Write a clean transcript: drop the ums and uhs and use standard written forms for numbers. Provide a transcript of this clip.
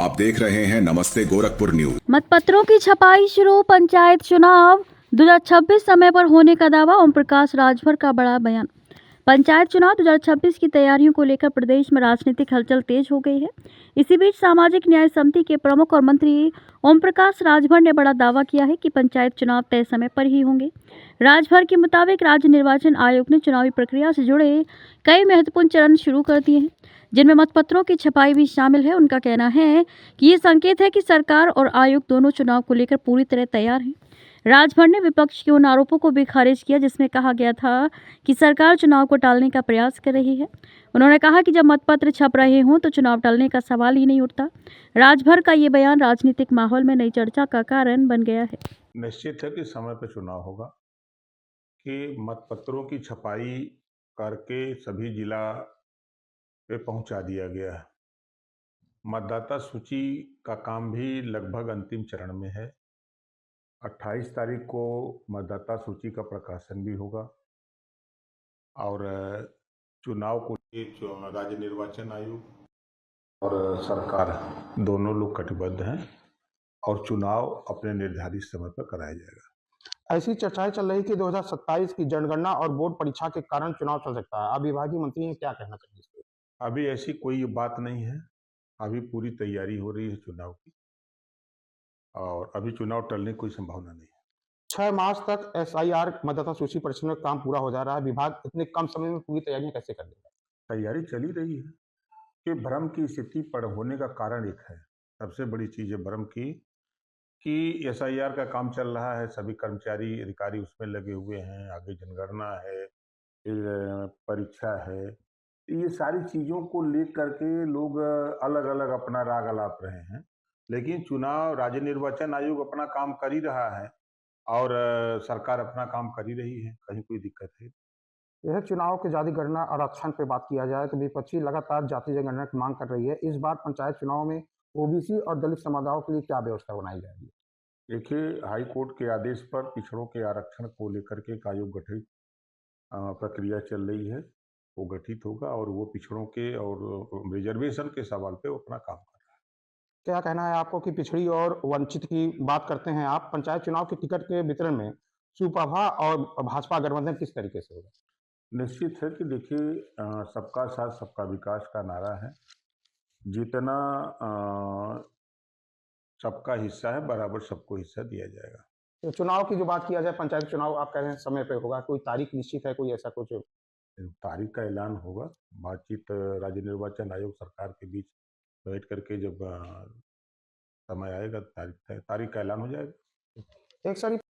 आप देख रहे हैं नमस्ते गोरखपुर न्यूज। मतपत्रों की छपाई शुरू, पंचायत चुनाव 2026 समय पर होने का दावा। ओम प्रकाश राजभर का बड़ा बयान। पंचायत चुनाव 2026 की तैयारियों को लेकर प्रदेश में राजनीतिक हलचल तेज हो गई है। इसी बीच सामाजिक न्याय समिति के प्रमुख और मंत्री ओम प्रकाश राजभर ने बड़ा दावा किया है कि पंचायत चुनाव तय समय पर ही होंगे। राजभर के मुताबिक राज्य निर्वाचन आयोग ने चुनावी प्रक्रिया से जुड़े कई महत्वपूर्ण चरण शुरू कर दिए हैं, जिनमें मतपत्रों की छपाई भी शामिल है। उनका कहना है कि ये संकेत है कि सरकार और आयोग दोनों चुनाव को लेकर पूरी तरह तैयार हैं। राजभर ने विपक्ष के उन आरोपों को भी खारिज किया जिसमें कहा गया था कि सरकार चुनाव को टालने का प्रयास कर रही है। उन्होंने कहा कि जब मतपत्र छप रहे हों तो चुनाव टालने का सवाल ही नहीं उठता। राजभर का ये बयान राजनीतिक माहौल में नई चर्चा का कारण बन गया है। निश्चित है कि समय पर चुनाव होगा कि मतपत्रों की छपाई करके सभी जिला पे पहुंचा दिया गया है। मतदाता सूची का काम भी लगभग अंतिम चरण में है। 28 तारीख को मतदाता सूची का प्रकाशन भी होगा और चुनाव को राज्य निर्वाचन आयोग और सरकार दोनों लोग कटिबद्ध हैं और चुनाव अपने निर्धारित समय पर कराया जाएगा। ऐसी चर्चाएं चल रही कि 2027 की जनगणना और बोर्ड परीक्षा के कारण चुनाव चल सकता है। अब विभागीय मंत्री हैं, क्या कहना चाहिए इस पे? अभी ऐसी कोई बात नहीं है। अभी पूरी तैयारी हो रही है चुनाव की और अभी चुनाव टलने की कोई संभावना नहीं है। 6 मार्च तक SIR मतदाता सूची परीक्षण का काम पूरा हो जा रहा है। विभाग इतने कम समय में पूरी तैयारियां कैसे कर लेगा? तैयारी चली रही है कि भ्रम की स्थिति पर होने का कारण एक है। सबसे बड़ी चीज है भ्रम की कि SIR का काम चल रहा है, सभी कर्मचारी अधिकारी उसमें लगे हुए हैं, आगे जनगणना है, फिर परीक्षा है। ये सारी चीजों को लेकर के लोग अलग अलग अपना राग अलाप रहे हैं, लेकिन चुनाव राज्य निर्वाचन आयोग अपना काम कर ही रहा है और सरकार अपना काम कर ही रही है। कहीं कोई दिक्कत है? यह चुनाव की जाति गणना आरक्षण पे बात किया जाए तो विपक्षी लगातार जाति जनगणना की मांग कर रही है। इस बार पंचायत चुनाव में OBC और दलित समुदायों के लिए क्या व्यवस्था बनाई जाएगी? देखिए, हाई कोर्ट के आदेश पर पिछड़ों के आरक्षण को लेकर के एक आयोग गठित प्रक्रिया चल रही है। वो गठित होगा और वो पिछड़ों के और रिजर्वेशन के सवाल पे वो अपना काम कर रहा है। क्या कहना है आपको कि पिछड़ी और वंचित की बात करते हैं आप, पंचायत चुनाव के टिकट के वितरण में सुप्रभा और भाजपा गठबंधन किस तरीके से होगा? निश्चित है कि देखिए, सबका साथ सबका विकास का नारा है। जितना सबका हिस्सा है बराबर सबको हिस्सा दिया जाएगा। तो चुनाव की जो बात किया जाए, पंचायत चुनाव आप कह रहे हैं समय पे होगा, कोई तारीख निश्चित है, कोई ऐसा कुछ? तारीख का ऐलान होगा। बातचीत राज्य निर्वाचन आयोग सरकार के बीच बैठ करके जब समय आएगा तारीख का ऐलान हो जाएगा। एक सारी